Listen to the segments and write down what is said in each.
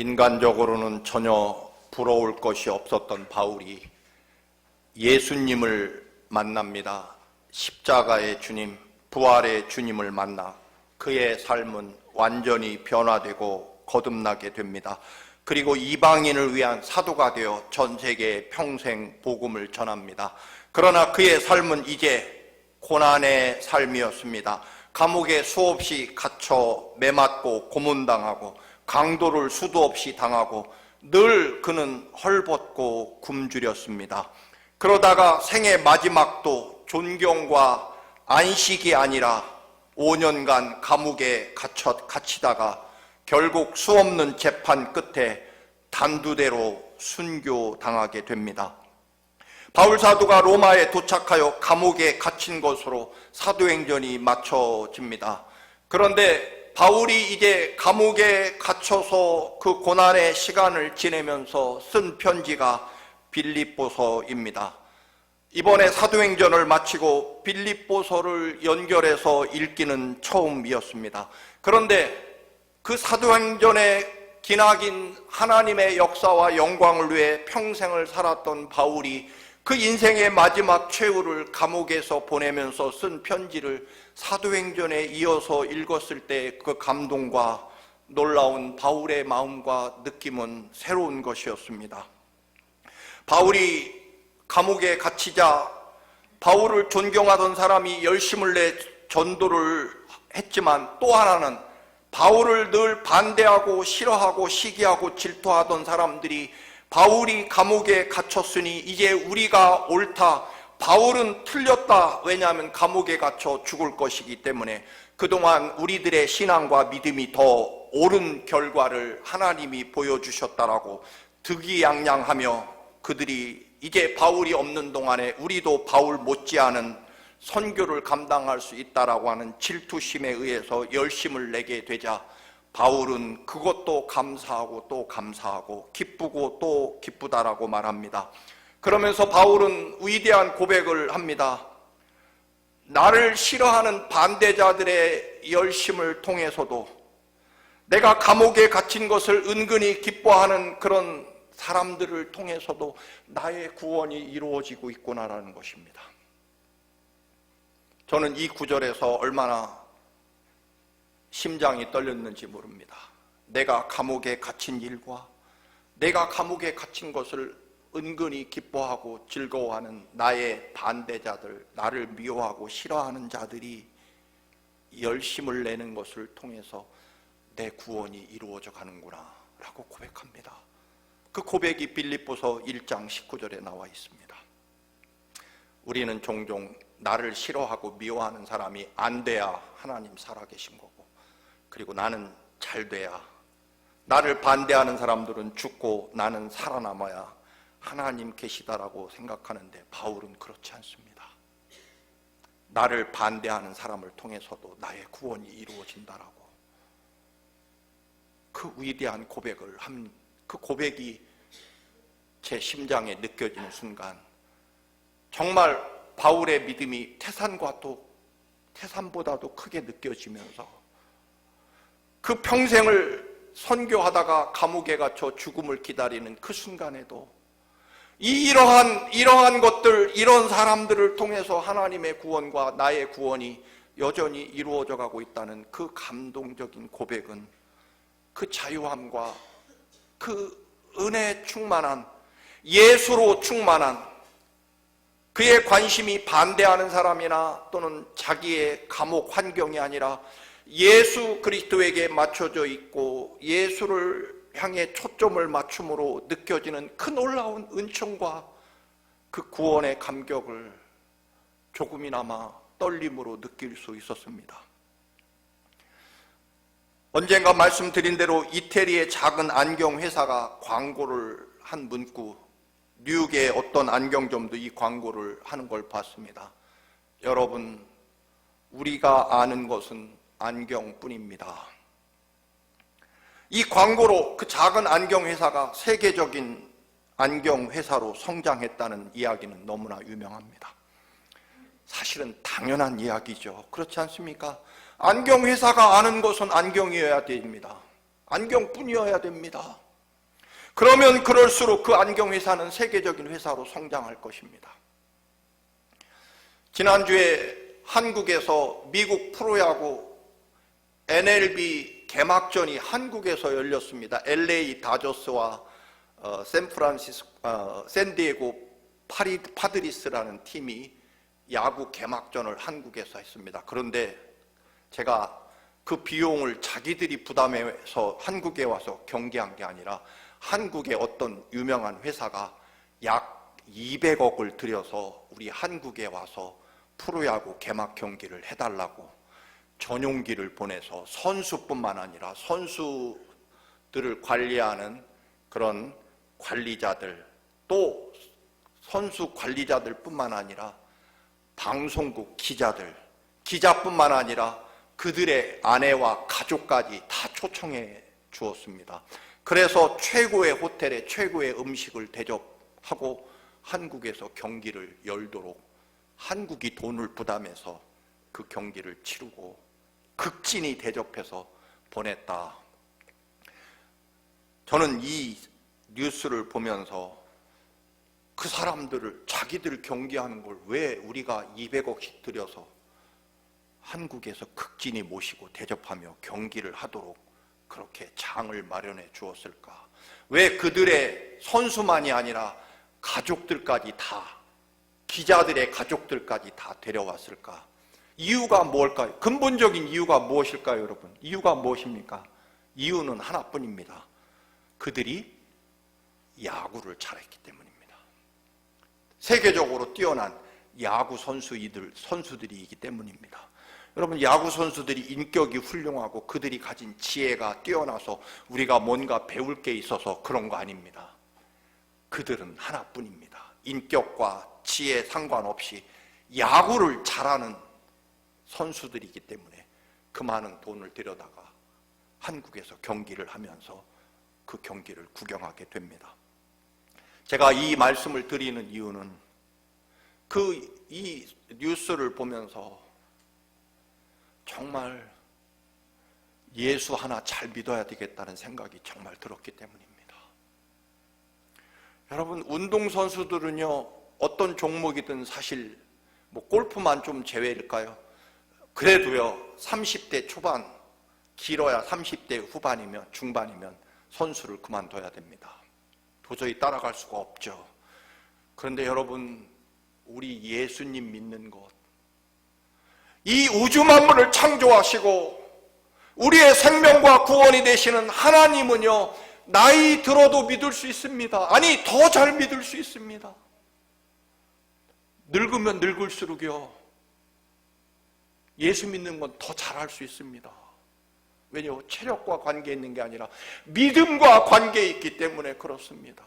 인간적으로는 전혀 부러울 것이 없었던 바울이 예수님을 만납니다. 십자가의 주님, 부활의 주님을 만나 그의 삶은 완전히 변화되고 거듭나게 됩니다. 그리고 이방인을 위한 사도가 되어 전 세계에 평생 복음을 전합니다. 그러나 그의 삶은 이제 고난의 삶이었습니다. 감옥에 수없이 갇혀 매맞고 고문당하고 강도를 수도 없이 당하고 늘 그는 헐벗고 굶주렸습니다. 그러다가 생의 마지막도 존경과 안식이 아니라 5년간 감옥에 갇히다가 결국 수없는 재판 끝에 단두대로 순교당하게 됩니다. 바울 사도가 로마에 도착하여 감옥에 갇힌 것으로 사도행전이 맞춰집니다. 그런데 바울이 이제 감옥에 갇혀서 그 고난의 시간을 지내면서 쓴 편지가 빌립보서입니다. 이번에 사도행전을 마치고 빌립보서를 연결해서 읽기는 처음이었습니다. 그런데 그 사도행전에 기나긴 하나님의 역사와 영광을 위해 평생을 살았던 바울이 그 인생의 마지막 최후를 감옥에서 보내면서 쓴 편지를 사도행전에 이어서 읽었을 때 그 감동과 놀라운 바울의 마음과 느낌은 새로운 것이었습니다. 바울이 감옥에 갇히자 바울을 존경하던 사람이 열심을 내 전도를 했지만 또 하나는 바울을 늘 반대하고 싫어하고 시기하고 질투하던 사람들이 바울이 감옥에 갇혔으니 이제 우리가 옳다, 바울은 틀렸다. 왜냐하면 감옥에 갇혀 죽을 것이기 때문에 그동안 우리들의 신앙과 믿음이 더 옳은 결과를 하나님이 보여주셨다라고 득이양양하며 그들이 이제 바울이 없는 동안에 우리도 바울 못지않은 선교를 감당할 수 있다라고 하는 질투심에 의해서 열심을 내게 되자 바울은 그것도 감사하고 또 감사하고 기쁘고 또 기쁘다라고 말합니다. 그러면서 바울은 위대한 고백을 합니다. 나를 싫어하는 반대자들의 열심을 통해서도 내가 감옥에 갇힌 것을 은근히 기뻐하는 그런 사람들을 통해서도 나의 구원이 이루어지고 있구나라는 것입니다. 저는 이 구절에서 얼마나 심장이 떨렸는지 모릅니다. 내가 감옥에 갇힌 일과 내가 감옥에 갇힌 것을 은근히 기뻐하고 즐거워하는 나의 반대자들, 나를 미워하고 싫어하는 자들이 열심을 내는 것을 통해서 내 구원이 이루어져 가는구나 라고 고백합니다. 그 고백이 빌립보서 1장 19절에 나와 있습니다. 우리는 종종 나를 싫어하고 미워하는 사람이 안 돼야 하나님 살아계신 거고, 그리고 나는 잘 돼야, 나를 반대하는 사람들은 죽고 나는 살아남아야 하나님 계시다라고 생각하는데 바울은 그렇지 않습니다. 나를 반대하는 사람을 통해서도 나의 구원이 이루어진다라고 그 위대한 고백을 한 그 고백이 제 심장에 느껴지는 순간 정말 바울의 믿음이 태산보다도 크게 느껴지면서 그 평생을 선교하다가 감옥에 갇혀 죽음을 기다리는 그 순간에도 이러한 것들, 이런 사람들을 통해서 하나님의 구원과 나의 구원이 여전히 이루어져 가고 있다는 그 감동적인 고백은 그 자유함과 그 은혜에 충만한, 예수로 충만한, 그의 관심이 반대하는 사람이나 또는 자기의 감옥 환경이 아니라 예수 그리스도에게 맞춰져 있고 예수를 향해 초점을 맞춤으로 느껴지는 그 놀라운 은총과 그 구원의 감격을 조금이나마 떨림으로 느낄 수 있었습니다. 언젠가 말씀드린 대로 이태리의 작은 안경 회사가 광고를 한 문구, 뉴욕의 어떤 안경점도 이 광고를 하는 걸 봤습니다. 여러분, 우리가 아는 것은 안경뿐입니다. 이 광고로 그 작은 안경 회사가 세계적인 안경 회사로 성장했다는 이야기는 너무나 유명합니다. 사실은 당연한 이야기죠. 그렇지 않습니까? 안경 회사가 아는 것은 안경이어야 됩니다. 안경뿐이어야 됩니다. 그러면 그럴수록 그 안경회사는 세계적인 회사로 성장할 것입니다. 지난주에 한국에서 미국 프로야구 NLB 개막전이 한국에서 열렸습니다. LA 다저스와 샌디에고 파드리스라는 팀이 야구 개막전을 한국에서 했습니다. 그런데 제가 그 비용을 자기들이 부담해서 한국에 와서 경기한 게 아니라 한국의 어떤 유명한 회사가 약 200억을 들여서 우리 한국에 와서 프로야구 개막 경기를 해달라고 전용기를 보내서 선수뿐만 아니라 선수들을 관리하는 그런 관리자들, 또 선수 관리자들 뿐만 아니라 방송국 기자뿐만 아니라 그들의 아내와 가족까지 다 초청해 주었습니다. 그래서 최고의 호텔에 최고의 음식을 대접하고 한국에서 경기를 열도록 한국이 돈을 부담해서 그 경기를 치르고 극진히 대접해서 보냈다. 저는 이 뉴스를 보면서 그 사람들을, 자기들 경기하는 걸 왜 우리가 200억씩 들여서 한국에서 극진히 모시고 대접하며 경기를 하도록 그렇게 장을 마련해 주었을까? 왜 그들의 선수만이 아니라 가족들까지 다, 기자들의 가족들까지 다 데려왔을까? 이유가 뭘까요? 근본적인 이유가 무엇일까요, 여러분? 이유가 무엇입니까? 이유는 하나뿐입니다. 그들이 야구를 잘했기 때문입니다. 세계적으로 뛰어난 야구 선수들이기 때문입니다. 여러분, 야구 선수들이 인격이 훌륭하고 그들이 가진 지혜가 뛰어나서 우리가 뭔가 배울 게 있어서 그런 거 아닙니다. 그들은 하나뿐입니다. 인격과 지혜 상관없이 야구를 잘하는 선수들이기 때문에 그 많은 돈을 들여다가 한국에서 경기를 하면서 그 경기를 구경하게 됩니다. 제가 이 말씀을 드리는 이유는 이 뉴스를 보면서 정말 예수 하나 잘 믿어야 되겠다는 생각이 정말 들었기 때문입니다. 여러분, 운동선수들은요, 어떤 종목이든 사실 골프만 좀 제외일까요? 그래도요, 30대 초반, 길어야 30대 후반이면, 중반이면 선수를 그만둬야 됩니다. 도저히 따라갈 수가 없죠. 그런데 여러분, 우리 예수님 믿는 것, 이 우주 만물을 창조하시고 우리의 생명과 구원이 되시는 하나님은요, 나이 들어도 믿을 수 있습니다. 아니, 더 잘 믿을 수 있습니다. 늙으면 늙을수록요, 예수 믿는 건 더 잘할 수 있습니다. 왜냐하면 체력과 관계 있는 게 아니라 믿음과 관계 있기 때문에 그렇습니다.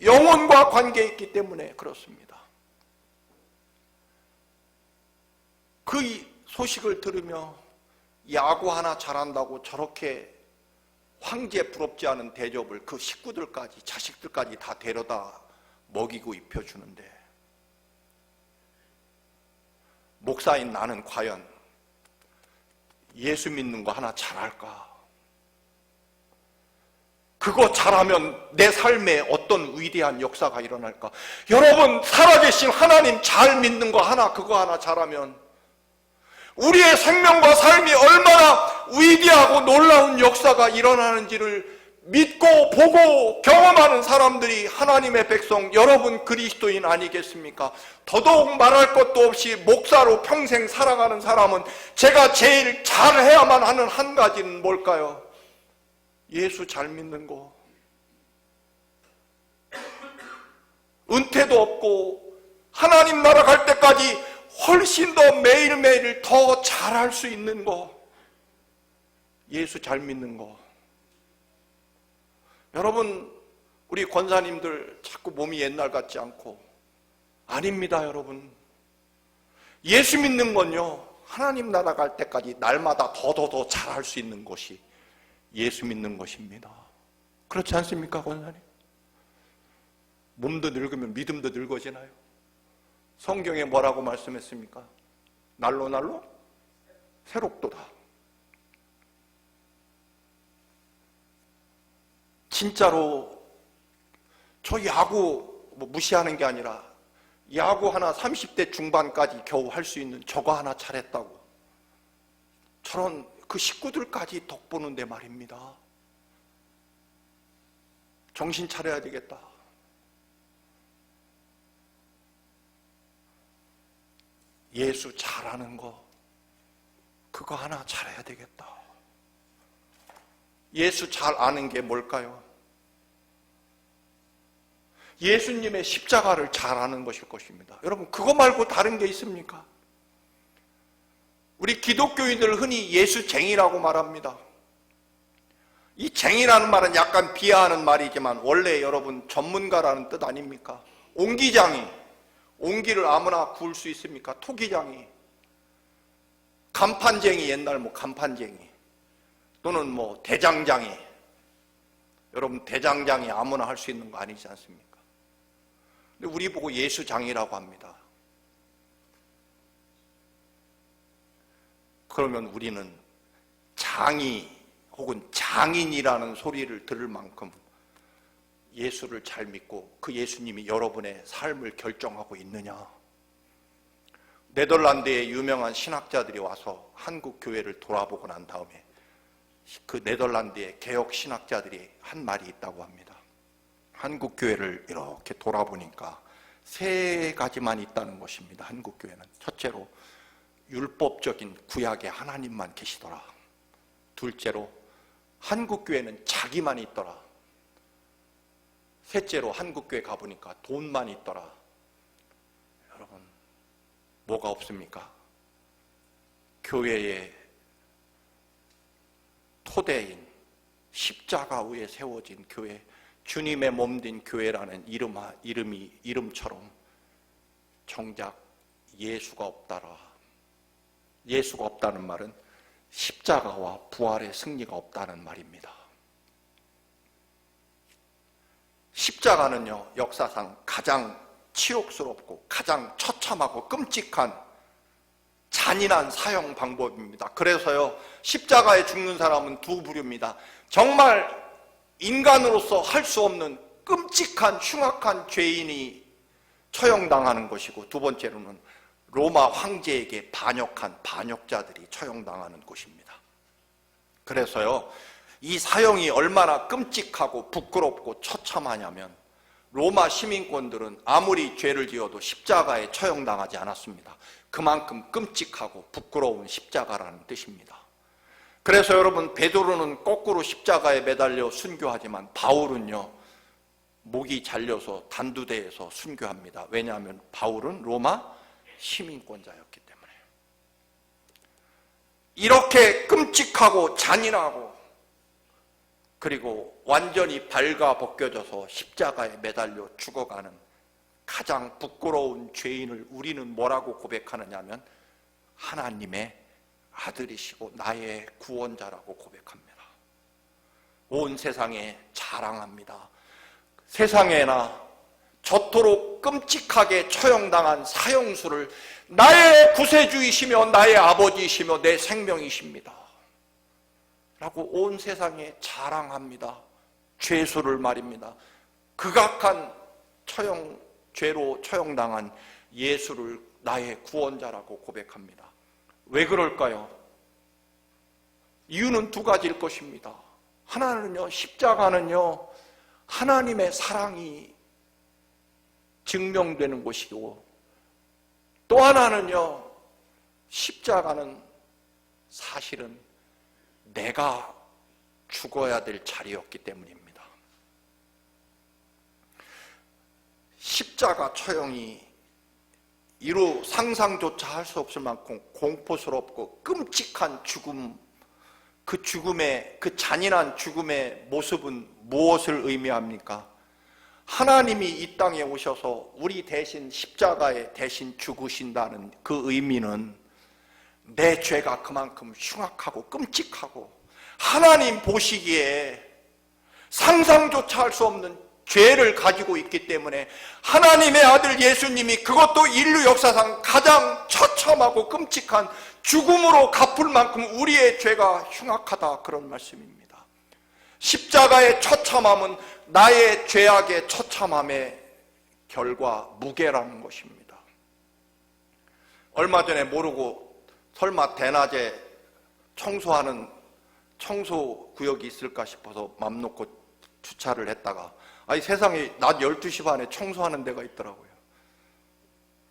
영혼과 관계 있기 때문에 그렇습니다. 그 소식을 들으며 야구 하나 잘한다고 저렇게 황제 부럽지 않은 대접을 그 식구들까지, 자식들까지 다 데려다 먹이고 입혀주는데, 목사인 나는 과연 예수 믿는 거 하나 잘할까? 그거 잘하면 내 삶에 어떤 위대한 역사가 일어날까? 여러분, 살아계신 하나님 잘 믿는 거 하나, 그거 하나 잘하면 우리의 생명과 삶이 얼마나 위대하고 놀라운 역사가 일어나는지를 믿고 보고 경험하는 사람들이 하나님의 백성, 여러분 그리스도인 아니겠습니까? 더더욱 말할 것도 없이 목사로 평생 살아가는 사람은 제가 제일 잘해야만 하는 한 가지는 뭘까요? 예수 잘 믿는 거. 은퇴도 없고 하나님 나라 갈 때까지 훨씬 더 매일매일 더 잘할 수 있는 거. 예수 잘 믿는 거. 여러분, 우리 권사님들 자꾸 몸이 옛날 같지 않고, 아닙니다, 여러분. 예수 믿는 건요, 하나님 나라 갈 때까지 날마다 더 잘할 수 있는 것이 예수 믿는 것입니다. 그렇지 않습니까, 권사님? 몸도 늙으면 믿음도 늙어지나요? 성경에 뭐라고 말씀했습니까? 날로 새롭도다. 진짜로 저 야구 무시하는 게 아니라 야구 하나 30대 중반까지 겨우 할 수 있는 저거 하나 잘했다고 저런 그 식구들까지 덕보는데 말입니다. 정신 차려야 되겠다. 예수 잘하는 거 그거 하나 잘해야 되겠다. 예수 잘 아는 게 뭘까요? 예수님의 십자가를 잘 아는 것일 것입니다. 여러분 그거 말고 다른 게 있습니까? 우리 기독교인들 흔히 예수쟁이라고 말합니다. 이 쟁이라는 말은 약간 비하하는 말이지만 원래 여러분 전문가라는 뜻 아닙니까? 옹기장이, 옹기를 아무나 구울 수 있습니까? 토기장이, 간판쟁이, 옛날 간판쟁이 또는 대장장이. 여러분 대장장이 아무나 할 수 있는 거 아니지 않습니까? 근데 우리 보고 예수장이라고 합니다. 그러면 우리는 장이 혹은 장인이라는 소리를 들을 만큼 예수를 잘 믿고 그 예수님이 여러분의 삶을 결정하고 있느냐? 네덜란드의 유명한 신학자들이 와서 한국 교회를 돌아보고 난 다음에 그 네덜란드의 개혁 신학자들이 한 말이 있다고 합니다. 한국 교회를 이렇게 돌아보니까 세 가지만 있다는 것입니다. 한국 교회는 첫째로 율법적인 구약의 하나님만 계시더라. 둘째로 한국 교회는 자기만 있더라. 셋째로 한국 교회 가보니까 돈만 있더라. 여러분 뭐가 없습니까? 교회의 토대인 십자가 위에 세워진 교회, 주님의 몸된 교회라는 이름처럼 정작 예수가 없더라. 예수가 없다는 말은 십자가와 부활의 승리가 없다는 말입니다. 십자가는요, 역사상 가장 치욕스럽고 가장 처참하고 끔찍한 잔인한 사형 방법입니다. 그래서요, 십자가에 죽는 사람은 두 부류입니다. 정말 인간으로서 할 수 없는 끔찍한 흉악한 죄인이 처형당하는 것이고, 두 번째로는 로마 황제에게 반역한 반역자들이 처형당하는 곳입니다. 그래서요, 이 사형이 얼마나 끔찍하고 부끄럽고 처참하냐면 로마 시민권들은 아무리 죄를 지어도 십자가에 처형당하지 않았습니다. 그만큼 끔찍하고 부끄러운 십자가라는 뜻입니다. 그래서 여러분, 베드로는 거꾸로 십자가에 매달려 순교하지만 바울은요, 목이 잘려서 단두대에서 순교합니다. 왜냐하면 바울은 로마 시민권자였기 때문에. 이렇게 끔찍하고 잔인하고 그리고 완전히 발가벗겨져서 십자가에 매달려 죽어가는 가장 부끄러운 죄인을 우리는 뭐라고 고백하느냐 하면 하나님의 아들이시고 나의 구원자라고 고백합니다. 온 세상에 자랑합니다. 세상에나 저토록 끔찍하게 처형당한 사형수를 나의 구세주이시며 나의 아버지이시며 내 생명이십니다 라고 온 세상에 자랑합니다. 죄수를 말입니다. 극악한 죄로 처형당한 예수를 나의 구원자라고 고백합니다. 왜 그럴까요? 이유는 두 가지일 것입니다. 하나는요, 십자가는요, 하나님의 사랑이 증명되는 곳이고, 또 하나는요, 십자가는 사실은 내가 죽어야 될 자리였기 때문입니다. 십자가 처형이 이루 상상조차 할 수 없을 만큼 공포스럽고 끔찍한 죽음, 그 죽음의, 그 잔인한 죽음의 모습은 무엇을 의미합니까? 하나님이 이 땅에 오셔서 우리 대신 십자가에 대신 죽으신다는 그 의미는 내 죄가 그만큼 흉악하고 끔찍하고 하나님 보시기에 상상조차 할 수 없는 죄를 가지고 있기 때문에 하나님의 아들 예수님이 그것도 인류 역사상 가장 처참하고 끔찍한 죽음으로 갚을 만큼 우리의 죄가 흉악하다, 그런 말씀입니다. 십자가의 처참함은 나의 죄악의 처참함의 결과, 무게라는 것입니다. 얼마 전에 모르고 설마 대낮에 청소하는 청소구역이 있을까 싶어서 맘 놓고 주차를 했다가 세상에 낮 12시 반에 청소하는 데가 있더라고요.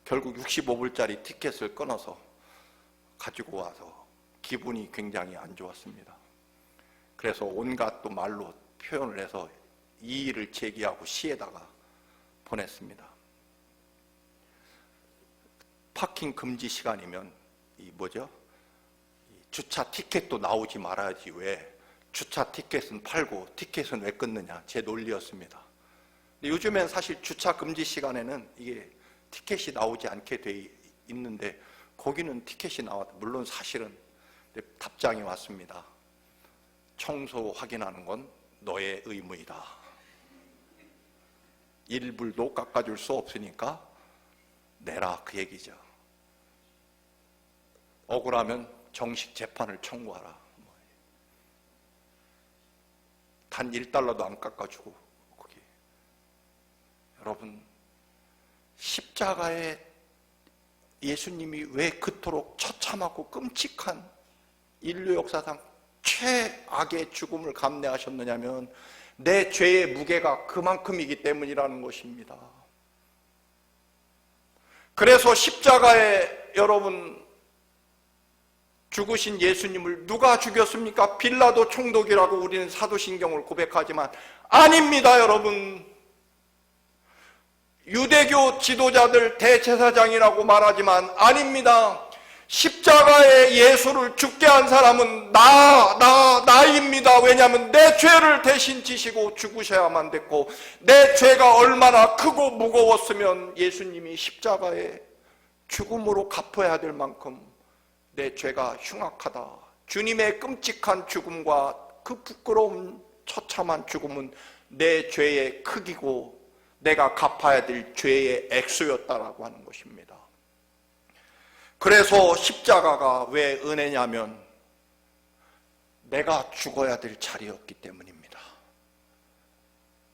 결국 65불짜리 티켓을 끊어서 가지고 와서 기분이 굉장히 안 좋았습니다. 그래서 온갖 또 말로 표현을 해서 이의를 제기하고 시에다가 보냈습니다. 파킹 금지 시간이면 주차 티켓도 나오지 말아야지 왜 주차 티켓은 팔고 티켓은 왜 끊느냐, 제 논리였습니다. 근데 요즘엔 사실 주차 금지 시간에는 이게 티켓이 나오지 않게 돼 있는데 거기는 티켓이 나왔다. 물론 사실은 답장이 왔습니다. 청소 확인하는 건 너의 의무이다. 1불도 깎아줄 수 없으니까 내라, 그 얘기죠. 억울하면 정식 재판을 청구하라. 단 1달러도 안 깎아주고. 거기. 여러분, 십자가에 예수님이 왜 그토록 처참하고 끔찍한 인류 역사상 최악의 죽음을 감내하셨느냐면 내 죄의 무게가 그만큼이기 때문이라는 것입니다. 그래서 십자가에 여러분 죽으신 예수님을 누가 죽였습니까? 빌라도 총독이라고 우리는 사도신경을 고백하지만 아닙니다, 여러분. 유대교 지도자들 대제사장이라고 말하지만 아닙니다. 십자가에 예수를 죽게 한 사람은 나입니다. 왜냐하면 내 죄를 대신 지시고 죽으셔야만 됐고, 내 죄가 얼마나 크고 무거웠으면 예수님이 십자가에 죽음으로 갚아야 될 만큼 내 죄가 흉악하다. 주님의 끔찍한 죽음과 그 부끄러운 처참한 죽음은 내 죄의 크기고 내가 갚아야 될 죄의 액수였다라고 하는 것입니다. 그래서 십자가가 왜 은혜냐면 내가 죽어야 될 자리였기 때문입니다.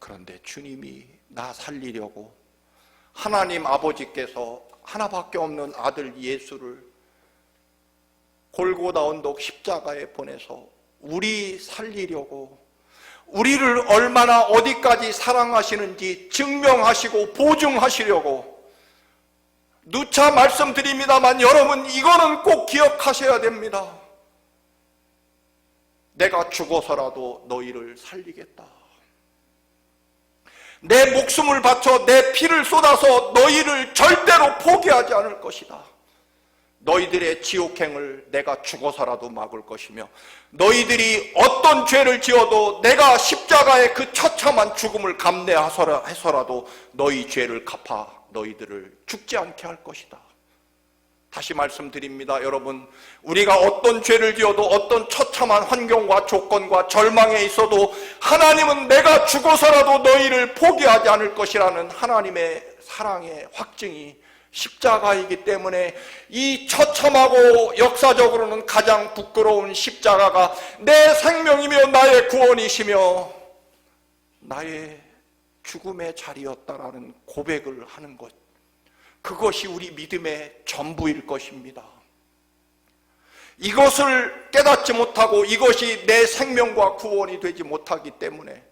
그런데 주님이 나 살리려고 하나님 아버지께서 하나밖에 없는 아들 예수를 골고다 언덕 십자가에 보내서 우리 살리려고, 우리를 얼마나 어디까지 사랑하시는지 증명하시고 보증하시려고, 누차 말씀드립니다만 여러분, 이거는 꼭 기억하셔야 됩니다. 내가 죽어서라도 너희를 살리겠다. 내 목숨을 바쳐 내 피를 쏟아서 너희를 절대로 포기하지 않을 것이다. 너희들의 지옥행을 내가 죽어서라도 막을 것이며, 너희들이 어떤 죄를 지어도 내가 십자가의 그 처참한 죽음을 감내해서라도 너희 죄를 갚아 너희들을 죽지 않게 할 것이다. 다시 말씀드립니다, 여러분. 우리가 어떤 죄를 지어도 어떤 처참한 환경과 조건과 절망에 있어도 하나님은 내가 죽어서라도 너희를 포기하지 않을 것이라는 하나님의 사랑의 확증이 십자가이기 때문에 이 처참하고 역사적으로는 가장 부끄러운 십자가가 내 생명이며 나의 구원이시며 나의 죽음의 자리였다라는 고백을 하는 것, 그것이 우리 믿음의 전부일 것입니다. 이것을 깨닫지 못하고 이것이 내 생명과 구원이 되지 못하기 때문에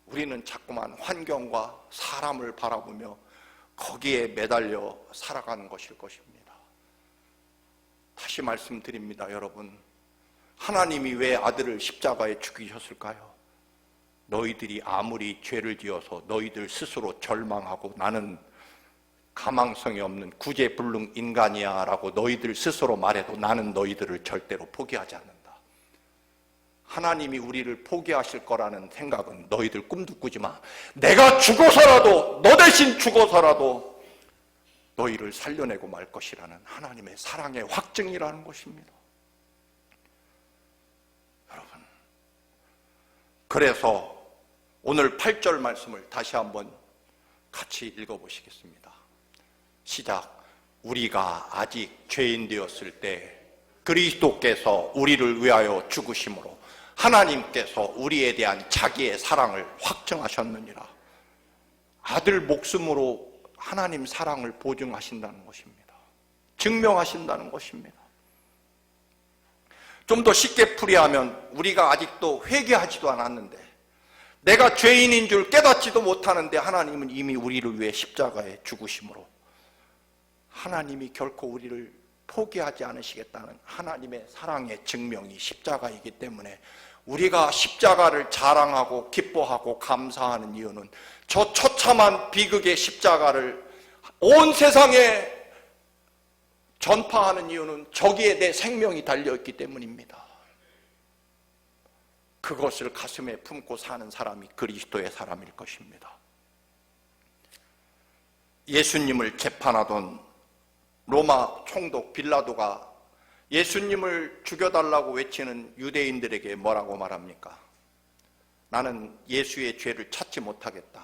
우리는 자꾸만 환경과 사람을 바라보며 거기에 매달려 살아가는 것일 것입니다. 다시 말씀드립니다, 여러분. 하나님이 왜 아들을 십자가에 죽이셨을까요? 너희들이 아무리 죄를 지어서 너희들 스스로 절망하고 나는 가망성이 없는 구제불능 인간이야 라고 너희들 스스로 말해도 나는 너희들을 절대로 포기하지 않는다. 하나님이 우리를 포기하실 거라는 생각은 너희들 꿈도 꾸지 마. 내가 죽어서라도, 너 대신 죽어서라도 너희를 살려내고 말 것이라는 하나님의 사랑의 확증이라는 것입니다. 여러분, 그래서 오늘 8절 말씀을 다시 한번 같이 읽어보시겠습니다. 시작. 우리가 아직 죄인 되었을 때 그리스도께서 우리를 위하여 죽으심으로 하나님께서 우리에 대한 자기의 사랑을 확증하셨느니라. 아들 목숨으로 하나님 사랑을 보증하신다는 것입니다. 증명하신다는 것입니다. 좀 더 쉽게 풀이하면 우리가 아직도 회개하지도 않았는데, 내가 죄인인 줄 깨닫지도 못하는데 하나님은 이미 우리를 위해 십자가에 죽으심으로 하나님이 결코 우리를 포기하지 않으시겠다는 하나님의 사랑의 증명이 십자가이기 때문에 우리가 십자가를 자랑하고 기뻐하고 감사하는 이유는 저 처참한 비극의 십자가를 온 세상에 전파하는 이유는 저기에 내 생명이 달려있기 때문입니다. 그것을 가슴에 품고 사는 사람이 그리스도의 사람일 것입니다. 예수님을 재판하던 로마 총독 빌라도가 예수님을 죽여달라고 외치는 유대인들에게 뭐라고 말합니까? 나는 예수의 죄를 찾지 못하겠다.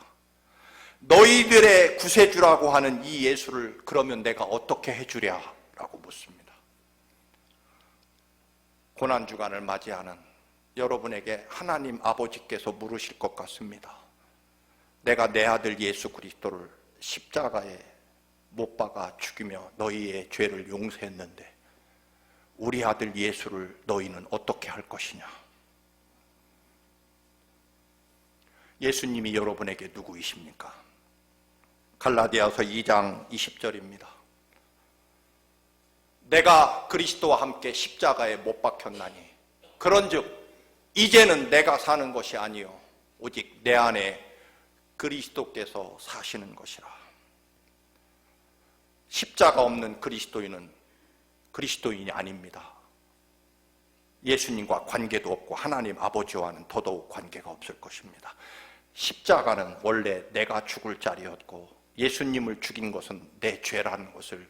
너희들의 구세주라고 하는 이 예수를 그러면 내가 어떻게 해주랴? 라고 묻습니다. 고난주간을 맞이하는 여러분에게 하나님 아버지께서 물으실 것 같습니다. 내가 내 아들 예수 그리스도를 십자가에 못 박아 죽이며 너희의 죄를 용서했는데 우리 아들 예수를 너희는 어떻게 할 것이냐? 예수님이 여러분에게 누구이십니까? 갈라디아서 2장 20절입니다. 내가 그리스도와 함께 십자가에 못 박혔나니 그런즉 이제는 내가 사는 것이 아니요 오직 내 안에 그리스도께서 사시는 것이라. 십자가 없는 그리스도인은 그리스도인이 아닙니다. 예수님과 관계도 없고 하나님 아버지와는 더더욱 관계가 없을 것입니다. 십자가는 원래 내가 죽을 자리였고 예수님을 죽인 것은 내 죄라는 것을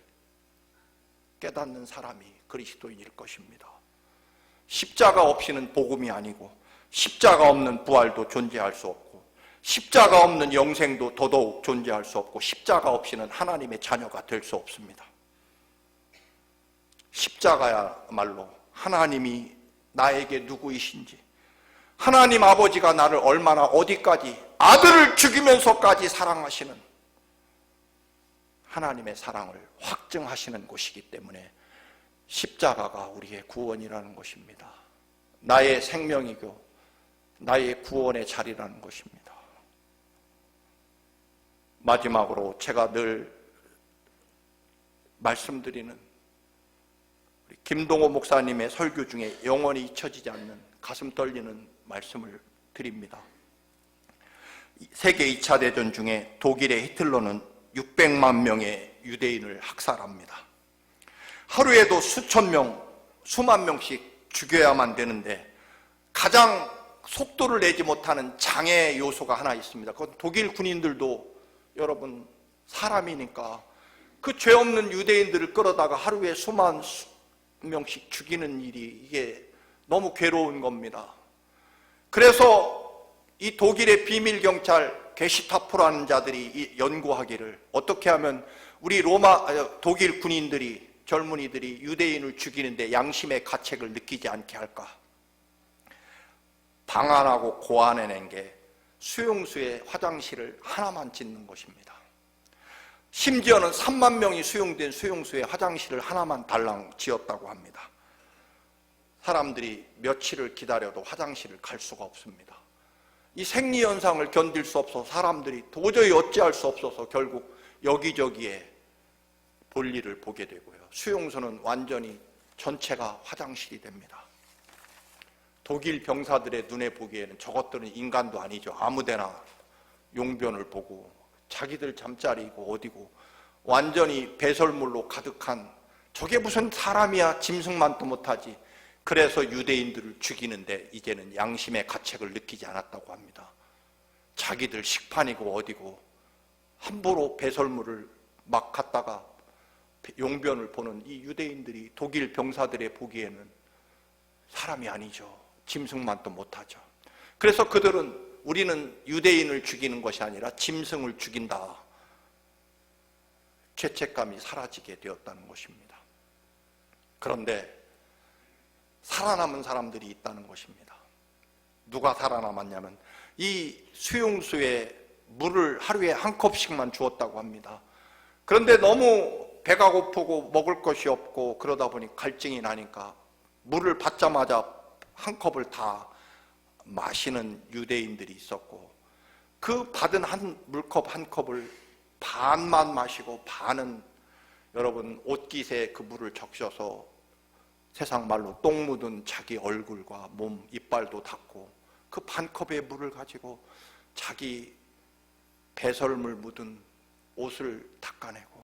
깨닫는 사람이 그리스도인일 것입니다. 십자가 없이는 복음이 아니고 십자가 없는 부활도 존재할 수 없고 십자가 없는 영생도 더더욱 존재할 수 없고 십자가 없이는 하나님의 자녀가 될 수 없습니다. 십자가야말로 하나님이 나에게 누구이신지, 하나님 아버지가 나를 얼마나 어디까지 아들을 죽이면서까지 사랑하시는 하나님의 사랑을 확증하시는 곳이기 때문에 십자가가 우리의 구원이라는 것입니다. 나의 생명이고 나의 구원의 자리라는 것입니다. 마지막으로 제가 늘 말씀드리는 우리 김동호 목사님의 설교 중에 영원히 잊혀지지 않는 가슴 떨리는 말씀을 드립니다. 세계 2차 대전 중에 독일의 히틀러는 600만 명의 유대인을 학살합니다. 하루에도 수천 명, 수만 명씩 죽여야만 되는데 가장 속도를 내지 못하는 장애 요소가 하나 있습니다. 그건 독일 군인들도 여러분 사람이니까 그 죄 없는 유대인들을 끌어다가 하루에 수만 명씩 죽이는 일이 이게 너무 괴로운 겁니다. 그래서 이 독일의 비밀 경찰 게시타포라는 자들이 연구하기를 어떻게 하면 우리 독일 군인들이 젊은이들이 유대인을 죽이는데 양심의 가책을 느끼지 않게 할까? 방안하고 고안해낸 게 수용소에 화장실을 하나만 짓는 것입니다. 심지어는 3만 명이 수용된 수용소에 화장실을 하나만 달랑 지었다고 합니다. 사람들이 며칠을 기다려도 화장실을 갈 수가 없습니다. 이 생리현상을 견딜 수 없어서 사람들이 도저히 어찌할 수 없어서 결국 여기저기에 볼일을 보게 되고요. 수용소는 완전히 전체가 화장실이 됩니다. 독일 병사들의 눈에 보기에는 저것들은 인간도 아니죠. 아무데나 용변을 보고 자기들 잠자리고 어디고 완전히 배설물로 가득한 저게 무슨 사람이야 짐승만도 못하지. 그래서 유대인들을 죽이는데 이제는 양심의 가책을 느끼지 않았다고 합니다. 자기들 식판이고 어디고 함부로 배설물을 막 갖다가 용변을 보는 이 유대인들이 독일 병사들의 보기에는 사람이 아니죠. 짐승만도 못하죠. 그래서 그들은 우리는 유대인을 죽이는 것이 아니라 짐승을 죽인다. 죄책감이 사라지게 되었다는 것입니다. 그런데 살아남은 사람들이 있다는 것입니다. 누가 살아남았냐면 이 수용수에 물을 하루에 한 컵씩만 주었다고 합니다. 그런데 너무 배가 고프고 먹을 것이 없고 그러다 보니 갈증이 나니까 물을 받자마자 한 컵을 다 마시는 유대인들이 있었고, 그 받은 물컵 한 컵을 반만 마시고 반은 여러분 옷깃에 그 물을 적셔서 세상 말로 똥 묻은 자기 얼굴과 몸, 이빨도 닦고 그 반 컵의 물을 가지고 자기 배설물 묻은 옷을 닦아내고,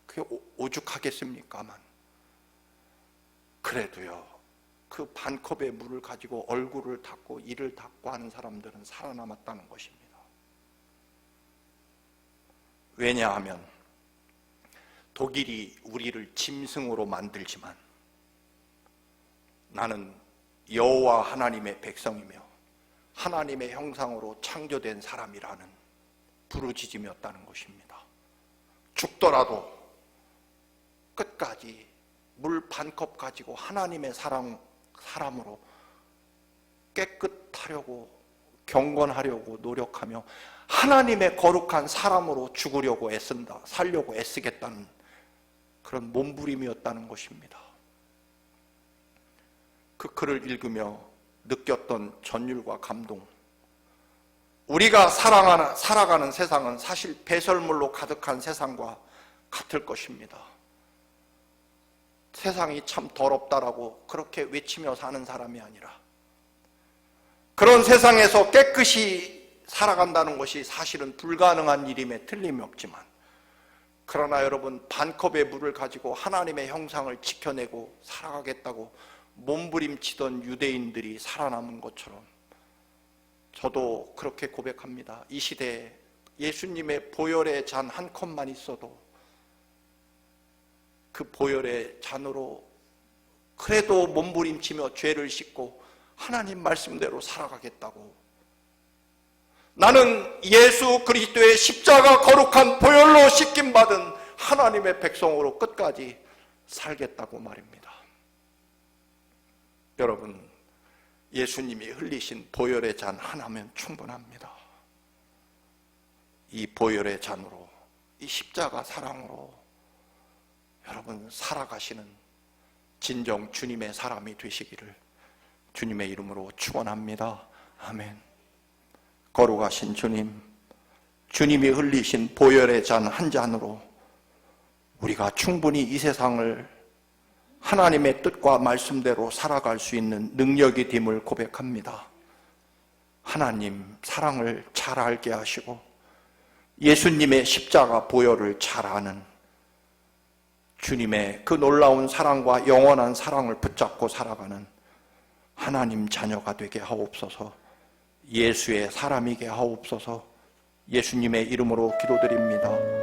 그게 오죽하겠습니까만, 그래도요 그 반 컵의 물을 가지고 얼굴을 닦고 이를 닦고 하는 사람들은 살아남았다는 것입니다. 왜냐하면 독일이 우리를 짐승으로 만들지만 나는 여호와 하나님의 백성이며 하나님의 형상으로 창조된 사람이라는 부르짖음이었다는 것입니다. 죽더라도 끝까지 물 반 컵 가지고 하나님의 사람으로 깨끗하려고 경건하려고 노력하며 하나님의 거룩한 사람으로 죽으려고 애쓴다, 살려고 애쓰겠다는 그런 몸부림이었다는 것입니다. 그 글을 읽으며 느꼈던 전율과 감동, 우리가 살아가는 세상은 사실 배설물로 가득한 세상과 같을 것입니다. 세상이 참 더럽다라고 그렇게 외치며 사는 사람이 아니라 그런 세상에서 깨끗이 살아간다는 것이 사실은 불가능한 일임에 틀림이 없지만, 그러나 여러분 반컵의 물을 가지고 하나님의 형상을 지켜내고 살아가겠다고 몸부림치던 유대인들이 살아남은 것처럼 저도 그렇게 고백합니다. 이 시대에 예수님의 보혈의 잔 한 컵만 있어도 그 보혈의 잔으로 그래도 몸부림치며 죄를 씻고 하나님 말씀대로 살아가겠다고, 나는 예수 그리스도의 십자가 거룩한 보혈로 씻김받은 하나님의 백성으로 끝까지 살겠다고 말입니다. 여러분, 예수님이 흘리신 보혈의 잔 하나면 충분합니다. 이 보혈의 잔으로, 이 십자가 사랑으로 여러분 살아가시는 진정 주님의 사람이 되시기를 주님의 이름으로 축원합니다. 아멘. 거룩하신 주님, 주님이 흘리신 보혈의 잔 한 잔으로 우리가 충분히 이 세상을 하나님의 뜻과 말씀대로 살아갈 수 있는 능력이 됨을 고백합니다. 하나님 사랑을 잘 알게 하시고 예수님의 십자가 보혈을 잘 아는 주님의 그 놀라운 사랑과 영원한 사랑을 붙잡고 살아가는 하나님 자녀가 되게 하옵소서. 예수의 사람이게 하옵소서. 예수님의 이름으로 기도드립니다.